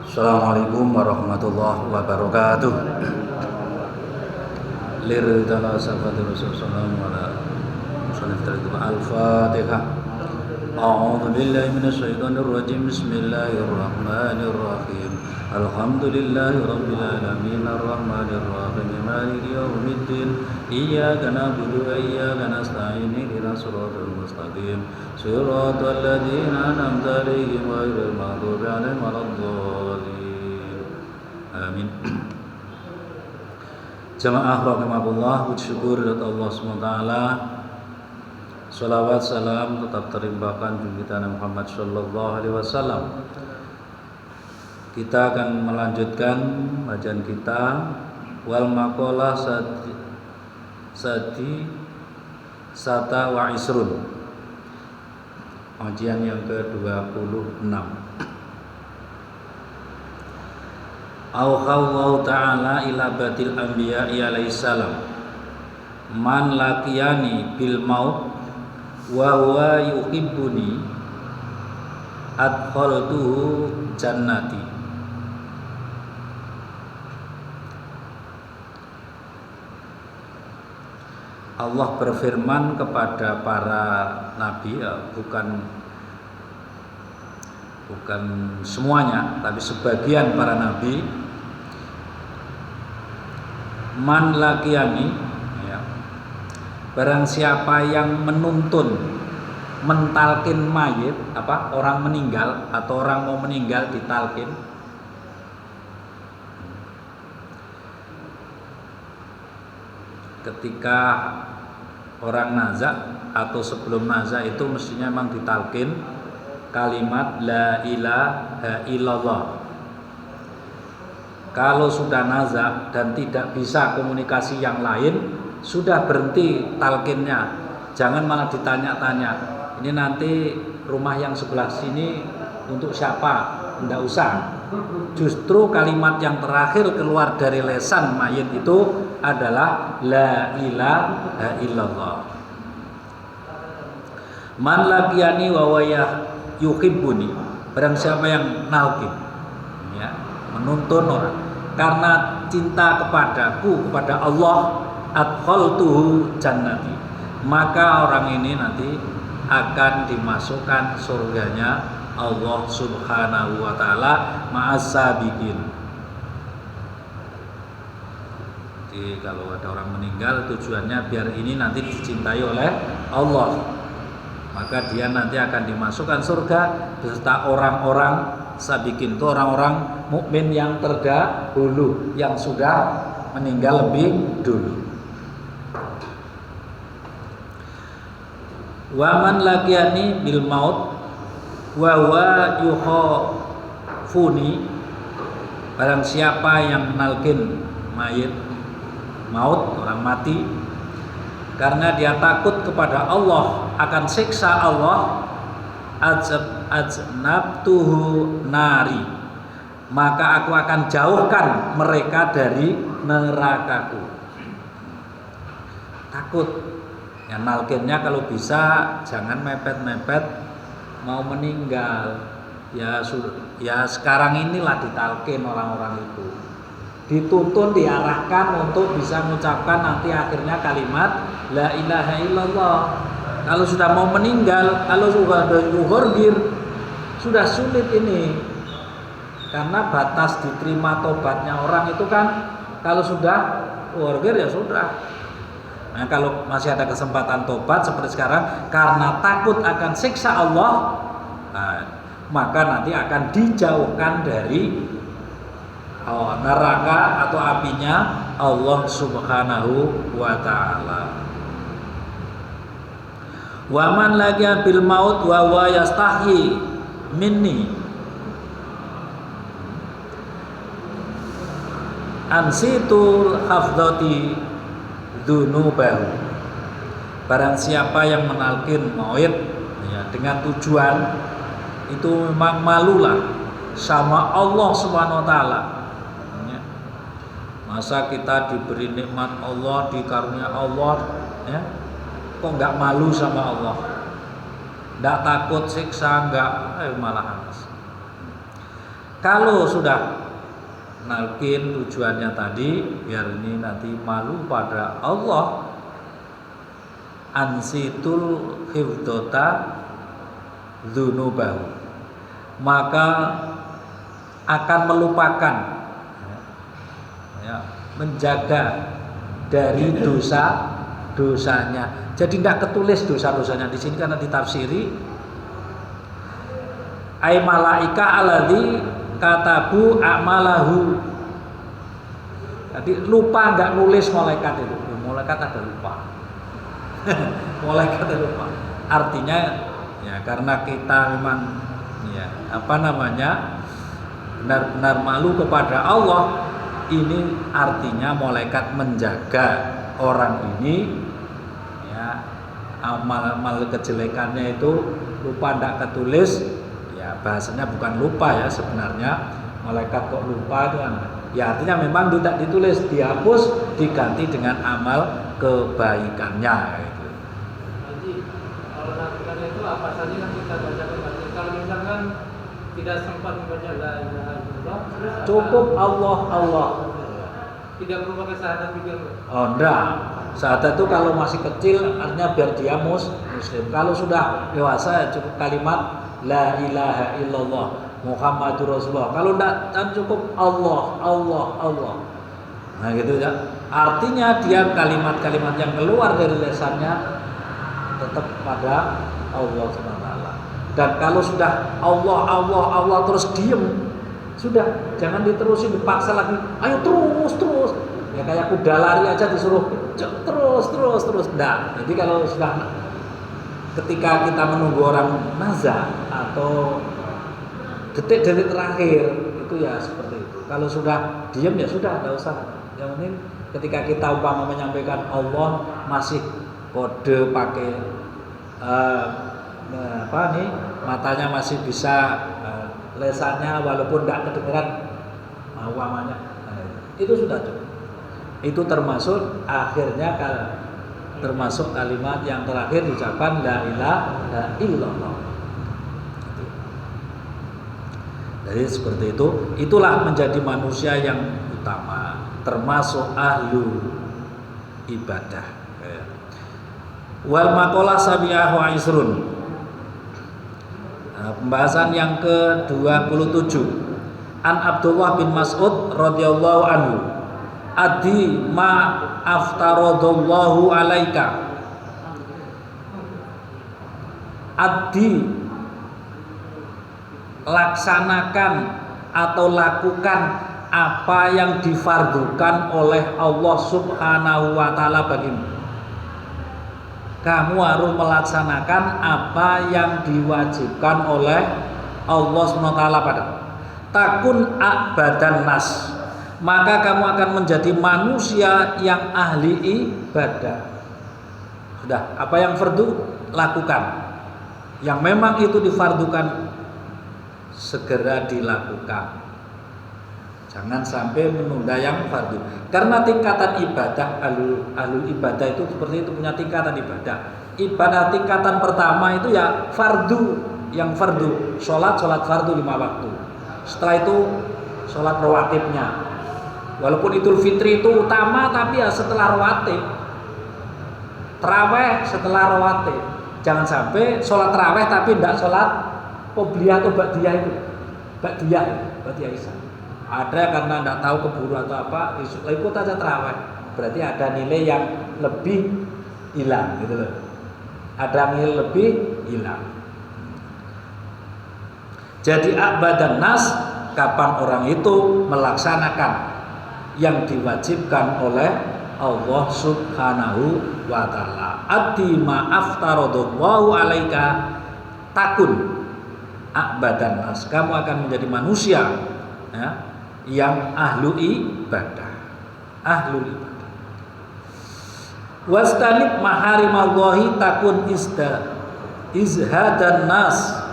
Assalamualaikum warahmatullahi wabarakatuh. Lirdana sahabat Rasulullah ala musannif Al-Fatihah. A'udzu billahi minasyaitonir rajim. Bismillahirrahmanirrahim. Alhamdulillahi rabbil alamin arrahmanir rahim maliki yaumiddin. Iyyaka na'budu wa iyyaka nasta'in ihdinas siratal mustaqim. Siratal ladzina an'amta 'alaihim ghairil maghdubi 'alaihim waladdallin. Amin. Jamaah rahimakumullah, puji syukur kepada Allah SWT. Salawat salam tetap terimpakan junjungan Nabi Muhammad sallallahu alaihi wasallam. Kita akan melanjutkan bacaan kita wal maqalah sati sata wa isrun. Ujian yang ke-26. Auhallahu ta'ala ila batil anbiya'i alaihi salam man laqiyani bil maut wa huwa yuhibbuni adkhaltuhu jannati. Allah berfirman kepada para nabi, bukan semuanya, tapi sebagian para nabi, man laqiyani, ya, barang siapa yang menuntun, mentalkin mayit, orang meninggal atau orang mau meninggal ditalkin, ketika orang nazak atau sebelum nazak itu mestinya memang ditalkin kalimat la ilaha illallah. Kalau sudah nazak dan tidak bisa komunikasi yang lain, sudah berhenti talkinnya. Jangan malah ditanya-tanya, ini nanti rumah yang sebelah sini untuk siapa? Tidak usah. Justru kalimat yang terakhir keluar dari lesan mayit itu adalah la ilaha illallah. Man laqiyani wa wayah yuhibbuni, barang siapa yang nalkin, ya, menuntun orang karena cinta kepadaku, kepada Allah, adkhaltuhu jannati, maka orang ini nanti akan dimasukkan surganya Allah Subhanahu wa taala ma'as-sabiqin. Jadi kalau ada orang meninggal tujuannya biar ini nanti dicintai oleh Allah, maka dia nanti akan dimasukkan surga beserta orang-orang sabiqin, itu orang-orang mukmin yang terdahulu, yang sudah meninggal lebih dulu. Wa man laqiyani bil maut wa huwa yukhafuni, barang siapa yang menalkin mayit maut, orang mati, karena dia takut kepada Allah, akan siksa Allah, ajnabtuhu nari, maka aku akan jauhkan mereka dari nerakaku. Takut ya, nalkinnya kalau bisa jangan mepet-mepet mau meninggal, ya sekarang inilah ditalkin orang-orang itu, dituntun, diarahkan untuk bisa mengucapkan nanti akhirnya kalimat la ilaha illallah. Kalau sudah mau meninggal, kalau sudah ada yuhorgir, sudah sulit ini, karena batas diterima tobatnya orang itu kan kalau sudah yuhorgir ya sudah. Nah, kalau masih ada kesempatan tobat seperti sekarang, karena takut akan siksa Allah, maka nanti akan dijauhkan dari neraka atau apinya Allah Subhanahu wa ta'ala. Wa man laqiya bil maut wa huwa yastahi minni ansitul hafdzati dzunubahu, barang siapa yang menalkin maut, ya, dengan tujuan itu memang malulah sama Allah Subhanahu wa ta'ala. Masa kita diberi nikmat Allah, dikarunia Allah, ya, kok nggak malu sama Allah, nggak takut siksa, nggak, malah Kalau sudah nalkin tujuannya tadi biar ini nanti malu pada Allah, ansitul hifdota dzunubahu, maka akan melupakan, ya, menjaga dari dosa-dosanya. Jadi tidak ketulis dosa-dosanya di sini karena ditafsiri ai malaika alladzi katabu a'malahu. Jadi lupa nggak nulis malaikat itu. Malaikat ada lupa. Malaikat ada lupa. Artinya ya karena kita memang ya benar-benar malu kepada Allah, ini artinya malaikat menjaga orang ini ya, amal kejelekannya itu lupa tidak ketulis. Ya bahasanya bukan lupa ya, sebenarnya malaikat kok lupa itu kan ya artinya memang tidak ditulis, dihapus, diganti dengan amal kebaikannya gitu. Haji, kalau lakukan itu apa saja yang kita bacakan? Kalau misalkan tidak sempat membaca la ilaha illallah, cukup Allah Allah. Tidak perlu pakai syahadat juga. Oh enggak, syahadat itu kalau masih kecil artinya biar dia muslim. Kalau sudah dewasa cukup kalimat la ilaha illallah Muhammadur Rasulullah. Kalau enggak kan cukup Allah Allah Allah. Nah gitu ya. Artinya dia kalimat-kalimat yang keluar dari lisannya tetap pada Allah SWT. Dan kalau sudah Allah Allah Allah terus diem, sudah jangan diterusin, dipaksa lagi. Ayo terus. Ya kayak kuda lari aja disuruh terus. Enggak. Jadi kalau sudah ketika kita menunggu orang nazar atau detik-detik terakhir itu ya seperti itu. Kalau sudah diam ya sudah, tidak usah. Yang penting ketika kita umpama menyampaikan Allah masih kode pakai matanya masih bisa lesannya walaupun tidak kedengeran umpamanya, itu sudah cukup. Itu termasuk akhirnya termasuk kalimat yang terakhir diucapkan la ilaha illallah. Jadi seperti itu, itulah menjadi manusia yang utama, termasuk ahlu ibadah. Wal maqalah sabi'ah wa isrun. Pembahasan yang ke-27. An Abdullah bin Mas'ud radhiyallahu anhu. Adi ma aftaradallahu alaika. Adi, laksanakan atau lakukan apa yang difardukan oleh Allah Subhanahu wa taala bagimu. Kamu harus melaksanakan apa yang diwajibkan oleh Allah Subhanahu wa taala padamu. Takun abadan nas, maka kamu akan menjadi manusia yang ahli ibadah. Sudah, apa yang fardu lakukan. Yang memang itu difardukan segera dilakukan. Jangan sampai menunda yang fardu. Karena tingkatan ibadah ahlul ibadah itu seperti itu, punya tingkatan ibadah. Ibadah tingkatan pertama itu ya fardu, yang fardu, sholat fardu 5 waktu. Setelah itu sholat rawatibnya. Walaupun Idul Fitri itu utama, tapi ya setelah rawatib. Taraweh setelah rawatib. Jangan sampai sholat taraweh tapi tidak sholat qobliyah atau ba'diyah itu. Ba'diyah Isya. Ada karena tidak tahu keburu atau apa, ikut aja taraweh. Berarti ada nilai yang lebih hilang gitu loh. Ada nilai lebih hilang. Jadi abadan nas, kapan orang itu melaksanakan yang diwajibkan oleh Allah Subhanahu wa taala. Addi ma aftaradallahu alaika takun abadan nas. Kamu akan menjadi manusia ya, yang ahlu ibadah. Ahlul ibadah. Wastanib maharimallahi takun izhadan nas.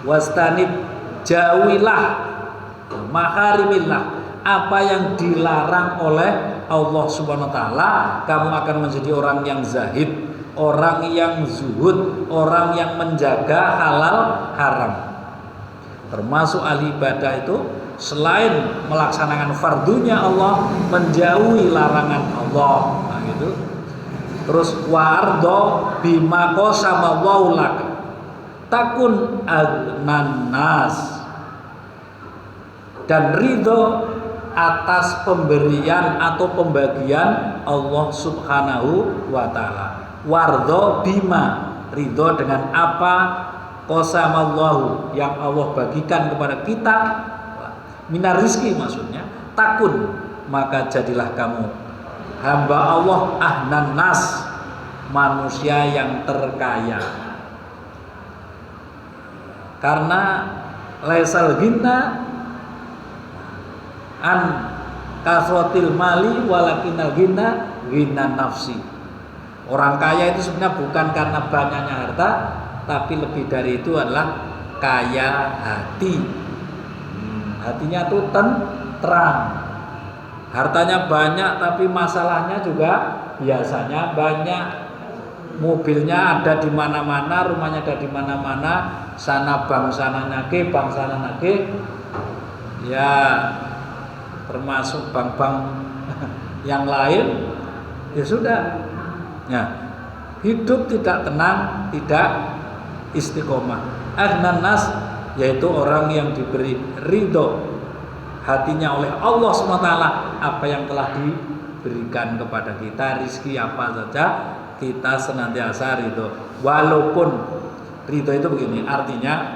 Wastanib, jauhilah maharimillah, apa yang dilarang oleh Allah Subhanahu wa taala, kamu akan menjadi orang yang zahid, orang yang zuhud, orang yang menjaga halal haram. Termasuk ahli ibadah itu selain melaksanakan fardunya Allah, menjauhi larangan Allah. Nah, gitu. Terus wardo bima qasama Allahu lak takun agnan nas, dan ridho atas pemberian atau pembagian Allah Subhanahu wa taala. Wardo bima, ridho dengan apa qasamallahu yang Allah bagikan kepada kita, minar rizki maksudnya, takun, maka jadilah kamu hamba Allah ahnan nas, manusia yang terkaya. Karena laisal ghina an kasratil mali walakinal ghina ghina nafsi. Orang kaya itu sebenarnya bukan karena banyaknya harta, tapi lebih dari itu adalah kaya hati. Hatinya tuh tenteram. Hartanya banyak tapi masalahnya juga biasanya banyak. Mobilnya ada di mana-mana, rumahnya ada di mana-mana, sana bang sana nage, bang sana nage. Ya, termasuk bank-bank yang lain. Ya sudah. Ya, hidup tidak tenang, tidak istiqomah. Ahnan nas, yaitu orang yang diberi ridho hatinya oleh Allah SWT apa yang telah diberikan kepada kita, rizki apa saja kita senantiasa ridho. Walaupun ridho itu begini, artinya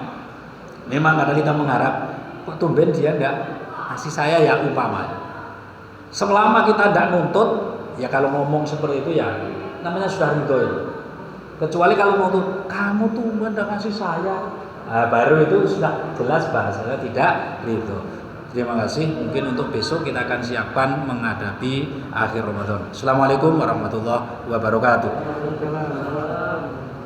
memang kadang kita mengharap kok tumben dia enggak kasih saya ya umpamanya. Selama kita tidak nuntut, ya kalau ngomong seperti itu ya namanya sudah ridho itu. Kecuali kalau mau tuh kamu tumben tidak kasih saya, nah, baru itu sudah jelas bahasanya tidak ridho. Terima kasih. Mungkin untuk besok kita akan siapkan menghadapi akhir Ramadan. Assalamualaikum warahmatullahi wabarakatuh.